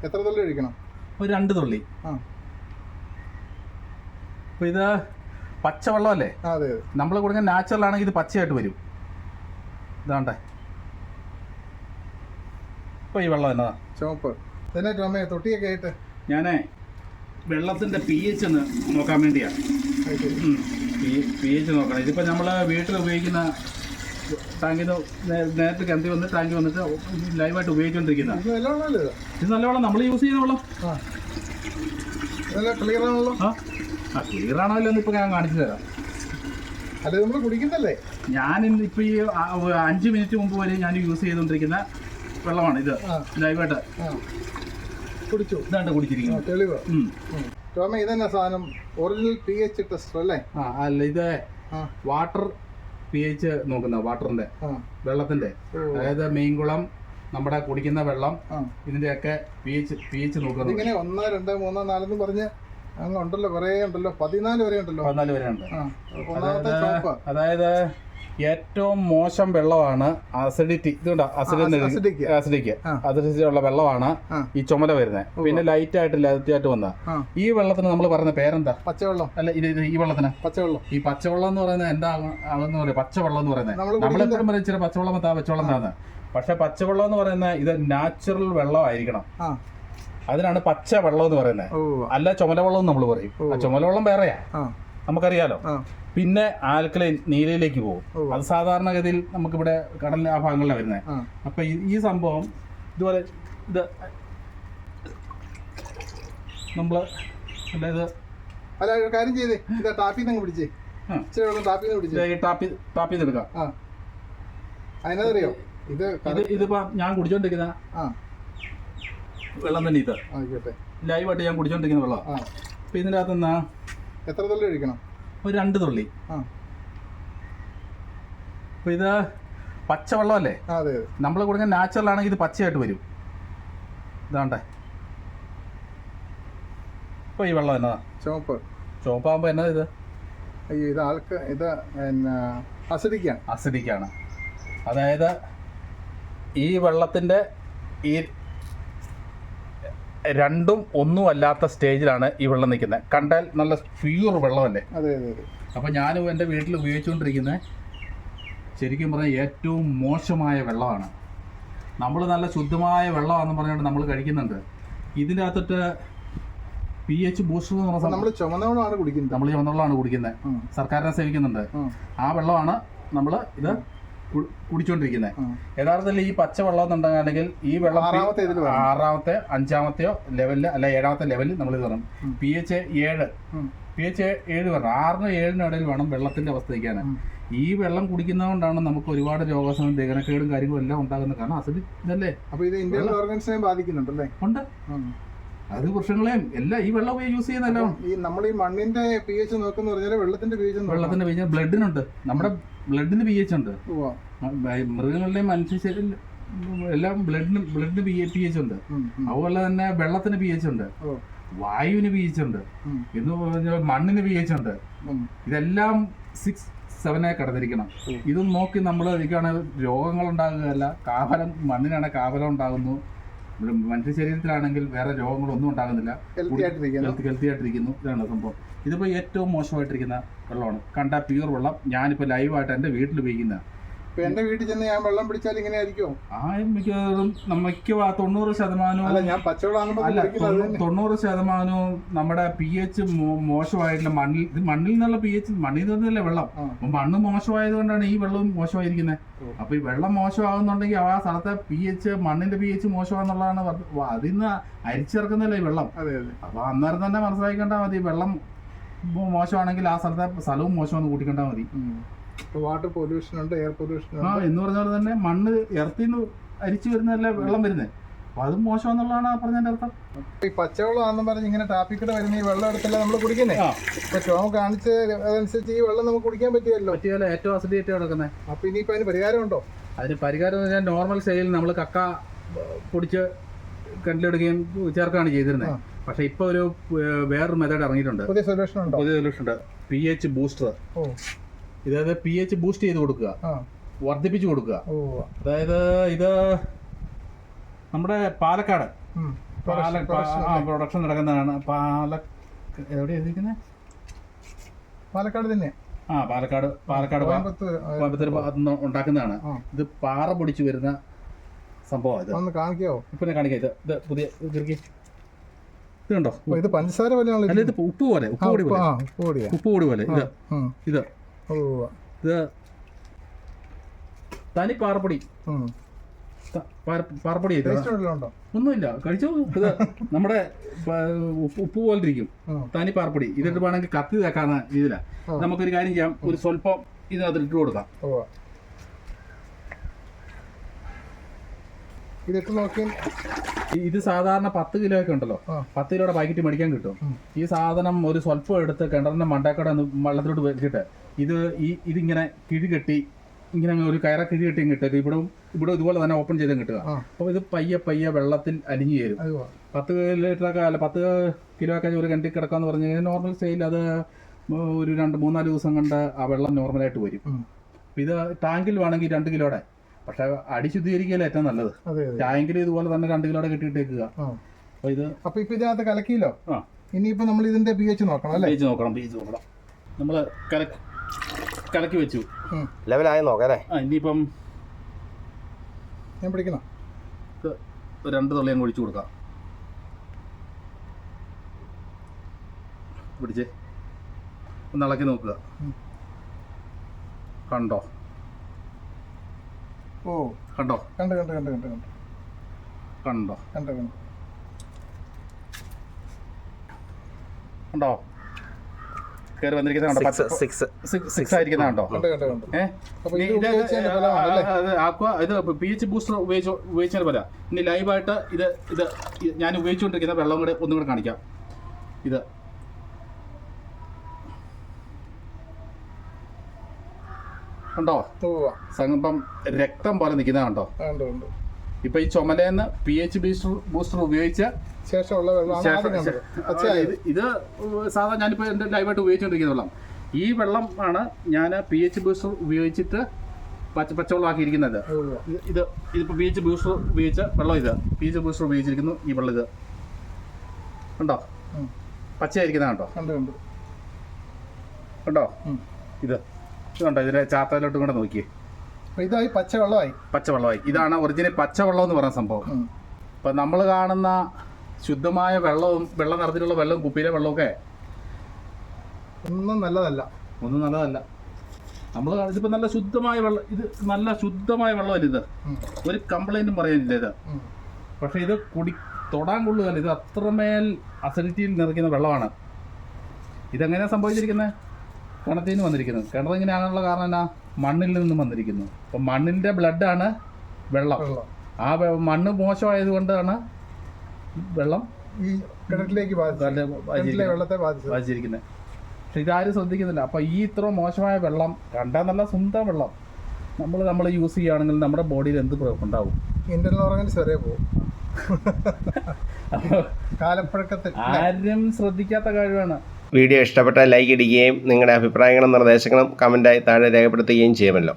എത്ര തുള്ളി ഒഴിക്കണം? ഒരു 2 തുള്ളി. അപ്പോൾ ഇത് പച്ചവെള്ളമല്ലേ? അതെ. നമ്മൾ കൊടുക്കുന്ന നാച്ചുറൽ ആണെങ്കിൽ ഇത് പച്ചയായിട്ട് വരും. ഇതാണ്ടേ ഇപ്പോൾ ഈ വെള്ളം എന്നതാ ചുവപ്പ്. തന്നെ ടോമേ തൊട്ടിയൊക്കെ ആയിട്ട് ഞാനേ വെള്ളത്തിൻ്റെ pH ഒന്ന് നോക്കാൻ വേണ്ടിയാണ്. pH നോക്കണം. ഇതിപ്പോൾ നമ്മൾ വീട്ടിൽ ഉപയോഗിക്കുന്ന ടാങ്കിൽ നിന്ന് നേരത്തെ കിണറ്റി വന്ന് ടാങ്കി വന്നിട്ട് ലൈവായിട്ട് ഉപയോഗിച്ചുകൊണ്ടിരിക്കുന്ന ഇത് നല്ല വെള്ളം നമ്മൾ യൂസ് ചെയ്യുന്ന വെള്ളം. ക്ലിയർ ആണല്ലോ. ക്ലിയർ ആണല്ലോ എന്ന് ഇപ്പോൾ ഞാൻ കാണിച്ചു തരാം. അത് നമ്മൾ കുടിക്കുന്നല്ലേ? ഞാൻ ഇപ്പോൾ ഈ 5 മിനിറ്റ് മുമ്പ് വരെ ഞാൻ യൂസ് ചെയ്തുകൊണ്ടിരിക്കുന്ന വെള്ളമാണ് ഇത്. ലൈവായിട്ട് കുടിച്ചു. ഇതാണ്ട് കുടിച്ചിരിക്കുന്നത് തെളിവ്. ടോമ ഇതന്നെ സാധനം ഒറിജിനൽ pH ടെസ്റ്റർ അല്ലേ? അല്ല, ഇത് വാട്ടർ pH നോക്കുന്ന വാട്ടറിന്റെ വെള്ളത്തിന്റെ, അതായത് മീൻകുളം നമ്മുടെ കുടിക്കുന്ന വെള്ളം ഇതിന്റെയൊക്കെ pH നോക്കുന്നത്. ഇങ്ങനെ 1, 2, 3, 4 എന്ന് പറഞ്ഞ് അങ്ങ് ഉണ്ടല്ലോ, കുറേ ഉണ്ടല്ലോ, 14 വരെ ഉണ്ടല്ലോ. 14 വരെ ഉണ്ട്. അതായത് ഏറ്റവും മോശം വെള്ളമാണ് അസിഡിറ്റി. ഇതുണ്ട് അസിഡിക്ക് ഉള്ള വെള്ളമാണ് ഈ ചുമല വരുന്നത്. പിന്നെ ലൈറ്റ് ആയിട്ട് വന്ന ഈ വെള്ളത്തിന് നമ്മൾ പറയുന്ന പേരെന്താ? പച്ചവെള്ളം. അല്ല, ഈ വെള്ളത്തിന് പച്ചവെള്ളം. ഈ പച്ചവെള്ളം എന്ന് പറയുന്നത് എന്താ ആണെന്ന് പറയുക? പച്ചവെള്ളം എന്ന് പറയുന്നത് നമ്മളെപ്പോഴും പറയും ഇച്ചിരി പച്ചവെള്ളം പച്ചവെള്ളം താന്ന്. പക്ഷെ പച്ചവെള്ളം എന്ന് പറയുന്നത് ഇത് നാച്ചുറൽ വെള്ളമായിരിക്കണം. അതിനാണ് പച്ച വെള്ളം എന്ന് പറയുന്നത്. അല്ല, ചുമലവെള്ളം നമ്മൾ പറയും. ആ ചുമലവെള്ളം വേറെയാ, നമുക്കറിയാലോ. പിന്നെ ആൽക്കലൈൻ നീലയിലേക്ക് പോകും. അത് സാധാരണഗതിയിൽ നമുക്കിവിടെ കടലിലെ ആ ഭാഗങ്ങളിലാണ് വരുന്നത്. അപ്പൊ ഈ സംഭവം ഇതുപോലെ ഇത് നമ്മള് അതായത് കാര്യം ചെയ്തേ, ടാപ്പിന്ന് പിടിച്ചേ, ടാപ്പ് ചെയ്തെടുക്കാം. അതിനറിയോ ഇതിപ്പോ ഞാൻ കുടിച്ചോണ്ടിരിക്കുന്ന വെള്ളം തന്നെ. ഇത് ലൈവായിട്ട് ഞാൻ കുടിച്ചോണ്ടിരിക്കുന്ന വെള്ളം. അപ്പൊ ഇതിൻ്റെ അകത്തുനിന്ന് എത്ര തുള്ളി ഒഴിക്കണം? ഒരു 2 തുള്ളി. അപ്പോൾ ഇത് പച്ചവെള്ളമല്ലേ? നമ്മൾ കൊടുക്കുന്ന നാച്ചുറൽ ആണെങ്കിൽ ഇത് പച്ചയായിട്ട് വരും. ഇതാണ്ടേ ഇപ്പോൾ ഈ വെള്ളം എന്നതാ ചുവപ്പാകുമ്പോൾ എന്നാ ഇത്? ഇത് അസിഡിക്കാണ്. അതായത് ഈ വെള്ളത്തിൻ്റെ ഈ രണ്ടും ഒന്നും അല്ലാത്ത സ്റ്റേജിലാണ് ഈ വെള്ളം നിൽക്കുന്നത്. കണ്ടാൽ നല്ല പ്യൂർ വെള്ളമല്ലേ? അപ്പോൾ ഞാനും എൻ്റെ വീട്ടിൽ ഉപയോഗിച്ചുകൊണ്ടിരിക്കുന്നത് ശരിക്കും പറഞ്ഞാൽ ഏറ്റവും മോശമായ വെള്ളമാണ്. നമ്മൾ നല്ല ശുദ്ധമായ വെള്ളമാണെന്ന് പറഞ്ഞുകൊണ്ട് നമ്മൾ കഴിക്കുന്നുണ്ട്. ഇതിൻ്റെ അകത്തിട്ട് pH ബൂസ്റ്റർ എന്ന് പറഞ്ഞാൽ നമ്മൾ ചുമന്നവെള്ളമാണ് കുടിക്കുന്നത്. സർക്കാരിനെ സേവിക്കുന്നുണ്ട്. ആ വെള്ളമാണ് നമ്മൾ ഇത് കുടിച്ചോണ്ടിരിക്കുന്നത്. യഥാർത്ഥത്തിൽ ഈ പച്ചവെള്ളം എന്നുണ്ടെങ്കിൽ ഈ വെള്ളം 6-ാമത്തെ 5-ാമത്തെയോ ലെവലില് അല്ല 7-ാമത്തെ ലെവലിൽ നമ്മൾ ഇത് പറയണം. pH 7 പറഞ്ഞു. 6-നും 7-നും ഇടയിൽ വേണം വെള്ളത്തിന്റെ അവസ്ഥ നിൽക്കാൻ. ഈ വെള്ളം കുടിക്കുന്നതുകൊണ്ടാണ് നമുക്ക് ഒരുപാട് രോഗങ്ങളും ദഹനക്കേടും കാര്യങ്ങളും എല്ലാം ഉണ്ടാകുന്നത്. കാരണം അസിഡ് ഇതല്ലേ. അപ്പൊ ഇത് ഇന്ത്യൻ ഓർഗൻസിനെയും ബാധിക്കുന്നുണ്ടല്ലേ? ഉണ്ട്. അത് വൃക്ഷങ്ങളെയും എല്ലാം ഈ വെള്ളം യൂസ് ചെയ്യുന്നല്ലോ. ഈ നമ്മൾ ഈ മണ്ണിന്റെ pH നോക്കുന്ന പറഞ്ഞാൽ വെള്ളത്തിന്റെ pH ബ്ലഡിനുണ്ട്. നമ്മുടെ ബ്ലഡിന് pH ഉണ്ട്. മൃഗങ്ങളുടെയും മനുഷ്യ എല്ലാം ബ്ലഡിന് pH ഉണ്ട്. അതുപോലെ തന്നെ വെള്ളത്തിന് pH ഉണ്ട്, വായുവിന് pH ഉണ്ട്, എന്ന് പറഞ്ഞാൽ മണ്ണിന് pH ഉണ്ട്. ഇതെല്ലാം 6-7 കടന്നിരിക്കണം. ഇത് നോക്കി നമ്മൾ ഇരിക്കുകയാണെങ്കിൽ രോഗങ്ങൾ ഉണ്ടാകുകയല്ല. മണ്ണിനാണ് കാവലം ഉണ്ടാകുന്നു. മനുഷ്യ ശരീരത്തിലാണെങ്കിൽ വേറെ രോഗങ്ങളൊന്നും ഉണ്ടാകുന്നില്ല. ഹെൽത്തി ആയിട്ടിരിക്കുന്നു. ഇതാണ് സംഭവം. ഇതിപ്പോൾ ഏറ്റവും മോശമായിട്ടിരിക്കുന്ന വെള്ളമാണ്. കണ്ട പ്യൂർ വെള്ളം ഞാനിപ്പോൾ ലൈവായിട്ട് എൻ്റെ വീട്ടിൽ ഉപയോഗിക്കുന്ന. ഇപ്പൊ എന്റെ വീട്ടിൽ ചെന്ന് ഞാൻ വെള്ളം പിടിച്ചാൽ ഇങ്ങനെ ആയിരിക്കും? മിക്കവാറും 90% ഞാൻ പച്ചവെള്ളം 90% നമ്മുടെ pH മോശമായിട്ടുള്ള മണ്ണിൽ നിന്നുള്ള മണ്ണിൽ നിന്നല്ലേ വെള്ളം. മണ്ണ് മോശമായത് കൊണ്ടാണ് ഈ വെള്ളവും മോശമായിരിക്കുന്നത്. അപ്പൊ ഈ വെള്ളം മോശമാകുന്നുണ്ടെങ്കിൽ ആ സ്ഥലത്തെ മണ്ണിന്റെ pH മോശമാണെന്നുള്ളതാണ്. അതിന്ന് അരിച്ചിറക്കുന്നല്ലേ ഈ വെള്ളം. അപ്പൊ അന്നേരം തന്നെ മനസ്സിലാക്കിക്കണ്ടാൽ മതി. വെള്ളം മോശമാണെങ്കിൽ ആ സ്ഥലവും മോശമെന്ന് കൂട്ടിക്കണ്ടാൽ മതി. വാട്ടർ പൊല്യൂഷൻ ഉണ്ട്, എയർ പൊല്യൂഷൻ ഉണ്ട്. എന്ന് പറഞ്ഞാൽ തന്നെ മണ്ണ് എർത്തിന്ന് അരിച്ചു വരുന്നതല്ലേ വെള്ളം വരുന്നത്. അപ്പൊ അതും മോശമെന്നുള്ളതാണ് പറഞ്ഞതിന്റെ അർത്ഥം. ഈ പച്ചവെള്ളം ആണെന്ന് പറഞ്ഞ് ഇങ്ങനെ ടാപ്പിക്കൂടെ വരുന്ന ഈ വെള്ളം എടുത്തല്ല നമ്മൾ കുടിക്കുന്നേ. ഇപ്പൊ ടോം കാണിച്ച അതനുസരിച്ച് ഈ വെള്ളം നമുക്ക് കുടിക്കാൻ പറ്റിയല്ലോ. ഏറ്റവും അസിഡിറ്റി കിടക്കുന്നത്. അപ്പൊ ഇനിയിപ്പോ അതിന് പരിഹാരം ഉണ്ടോ? അതിന് പരിഹാരം എന്ന് പറഞ്ഞാൽ നോർമൽ സ്റ്റൈലിൽ നമ്മൾ കക്ക പൊടിച്ച് കിണറ്റിലിടുകയും ചേർക്കുകയാണ് ചെയ്തിരുന്നത്. പക്ഷെ ഇപ്പൊ ഒരു വേറൊരു മെത്തേഡ് ഇറങ്ങിയിട്ടുണ്ട്. പുതിയ സൊല്യൂഷൻ ഉണ്ട്. pH booster. ഇതായത് pH ബൂസ്റ്റ് ചെയ്ത് കൊടുക്കുക, വർദ്ധിപ്പിച്ചു കൊടുക്കുക. അതായത് ഇത് നമ്മുടെ പാലക്കാട് പ്രൊഡക്ഷൻ നടക്കുന്നതാണ്. എവിടെ എഴുതിയിരിക്കുന്നത്? പാലക്കാട് തന്നെ. പാലക്കാട് കോയമ്പത്തൂർ ഭാഗത്തുനിന്ന് ഉണ്ടാക്കുന്നതാണ്. ഇത് പാറ പൊടിച്ചു വരുന്ന സംഭവമാണ്. ഇത് ഒന്ന് കാണിക്കാവോ? ഇപ്പൊ കാണിക്കാം. ഇത് പുതിയ ഇത് കണ്ടോ? ഇത് പഞ്ചസാര പോലെയാണല്ലോ. അല്ല, ഇത് ഉപ്പ് പോലെ, ഉപ്പ് പൊടി പോലെ. ഇത് തനി പാറപ്പൊടി. പാറപ്പൊടി ഒന്നുമില്ല, കഴിച്ചോ. ഇത് നമ്മുടെ ഉപ്പ് പോലെ ഇരിക്കും, തനി പാറപ്പൊടി. ഇതിട്ട് വേണമെങ്കിൽ കത്തി തേക്കാന്ന ഇതിലാ. നമുക്കൊരു കാര്യം ചെയ്യാം, ഒരു സ്വല്പം ഇതിനകത്ത് ഇട്ട് കൊടുക്കാം. ഇത് സാധാരണ 10 കിലോ ഒക്കെ ഉണ്ടല്ലോ, 10 കിലോയുടെ പാക്കറ്റ് മേടിക്കാൻ കിട്ടും. ഈ സാധനം ഒരു സ്വല്പം എടുത്ത് കിണറിന്റെ മണ്ടക്കട വെള്ളത്തിലോട്ട് വെച്ചിട്ട് ഇതിങ്ങനെ കിഴികെട്ടി, ഇങ്ങനെ ഒരു കയറ കിഴികെട്ടി കിട്ടുക. ഇവിടെ ഇതുപോലെ തന്നെ ഓപ്പൺ ചെയ്തും കിട്ടുക. അപ്പോൾ ഇത് പയ്യെ വെള്ളത്തിൽ അലിഞ്ഞു ചേരും. 10 ലിറ്ററൊക്കെ അല്ല 10 കിലോ ഒക്കെ ഒരു കിണറ്റിൽ കിടക്കാന്ന് പറഞ്ഞു കഴിഞ്ഞാൽ നോർമൽ സ്റ്റൈൽ അത് ഒരു 2-3-4 ദിവസം കൊണ്ട് ആ വെള്ളം നോർമലായിട്ട് വരും. ഇത് ടാങ്കിൽ വേണമെങ്കിൽ 2 കിലോയുടെ, പക്ഷെ അടി ശുദ്ധീകരിക്കുകയല്ല ഏറ്റവും നല്ലത്. ടാങ്കിൽ ഇതുപോലെ തന്നെ 2 കിലോയുടെ കെട്ടിയിട്ടേക്കുക. അപ്പൊ ഇപ്പൊ ഇതിനകത്ത് കലക്കിയല്ലോ, ഇനിയിപ്പോ നമ്മൾ ഇതിന്റെ pH നോക്കണം അല്ലേ? pH നോക്കണം. നമ്മൾ കലക്കി വെച്ചു, ലെവലായി നോക്കാം. ഇനിയിപ്പം ഞാൻ പിടിക്കണം. 2 തുള്ളി അങ്ങ് ഒഴിച്ചു കൊടുക്കാം. പിടിച്ചേ, ഒന്ന് ഇളക്കി നോക്കുക. കണ്ടോ? കണ്ടോ? കയറി വന്നിരിക്കുന്ന കണ്ടോ? ഇത് pH ബൂസ്റ്റർ ഉപയോഗിച്ചാൽ പോലെ. ഇനി ലൈവായിട്ട് ഇത് ഞാൻ ഉപയോഗിച്ചുകൊണ്ടിരിക്കുന്ന വെള്ളം കൂടെ ഒന്നും കൂടെ കാണിക്കാം. ഇത് കണ്ടോ? സംഭവം രക്തം പോലെ നിൽക്കുന്ന കണ്ടോ? ഇപ്പൊ ഈ ചുമലേന്ന് pH ബൂസ്റ്റർ ഉപയോഗിച്ച ശേഷമുള്ള ഇത് സാധാരണ ഞാനിപ്പോ എന്റെ ലൈവായിട്ട് ഉപയോഗിച്ചുകൊണ്ടിരിക്കുന്ന വെള്ളം. ഈ വെള്ളം ആണ് ഞാൻ pH ബൂസ്റ്റർ ഉപയോഗിച്ചിട്ട് പച്ചവെള്ളമാക്കിയിരിക്കുന്നത്. ഇതിപ്പോ pH ബൂസ്റ്റർ ഉപയോഗിച്ച വെള്ളം. pH ബൂസ്റ്റർ ഉപയോഗിച്ചിരിക്കുന്നു ഈ വെള്ളം. ഇത് കണ്ടോ? പച്ചയായിരിക്കുന്ന കണ്ടോ? ഇത് കണ്ടോ? ഇതിന്റെ ചാത്തയിലോട്ടും കൂടെ നോക്കിയേ. ഇതായി പച്ചവെള്ളമായി. ഇതാണ് ഒറിജിനൽ പച്ചവെള്ളം എന്ന് പറയുന്ന സംഭവം. ഇപ്പൊ നമ്മൾ കാണുന്ന ശുദ്ധമായ വെള്ളവും വെള്ള നിറത്തിലുള്ള വെള്ളവും കുപ്പിയിലെ വെള്ളമൊക്കെ ഒന്നും നല്ലതല്ല. നമ്മൾ ഇതിപ്പോ നല്ല ശുദ്ധമായ വെള്ളം. ഇത് നല്ല ശുദ്ധമായ വെള്ളമല്ല. ഇത് ഒരു കംപ്ലൈന്റും പറയാനില്ല ഇത്. പക്ഷെ ഇത് തൊടാൻ കൊള്ളുകയല്ല. ഇത് അത്രമേൽ അസിഡിറ്റിയിൽ നിറയ്ക്കുന്ന വെള്ളമാണ്. ഇതെങ്ങനെയാണ് സംഭവിച്ചിരിക്കുന്നത്? കിണറ്റിൽ നിന്ന് വന്നിരിക്കുന്നത്. കിണർ ഇങ്ങനെയാണുള്ള കാരണം എന്നാ? മണ്ണിൽ നിന്നും വന്നിരിക്കുന്നു. അപ്പം മണ്ണിൻ്റെ ബ്ലഡാണ് വെള്ളം. ആ മണ്ണ് മോശമായത് കൊണ്ടാണ് വെള്ളം ഈ കിണറ്റിലേക്ക് ബാധിച്ചിരിക്കുന്നത്. പക്ഷെ ഇതാരും ശ്രദ്ധിക്കുന്നില്ല. അപ്പം ഈ ഇത്ര മോശമായ വെള്ളം, കണ്ടാൽ നല്ല സ്വന്തം വെള്ളം നമ്മൾ യൂസ് ചെയ്യുകയാണെങ്കിൽ നമ്മുടെ ബോഡിയിൽ എന്ത് ഉണ്ടാവും? ഇന്റർണൽ ഓർഗൻസ് വരെ പോകും. കാലപ്പഴക്കത്തിൽ ആരും ശ്രദ്ധിക്കാത്ത കഴിവാണ്. വീഡിയോ ഇഷ്ടപ്പെട്ടാൽ ലൈക്ക് ഇടുകയും നിങ്ങളുടെ അഭിപ്രായങ്ങളും നിർദ്ദേശങ്ങളും കമൻറ്റായി താഴെ രേഖപ്പെടുത്തുകയും ചെയ്യുമല്ലോ.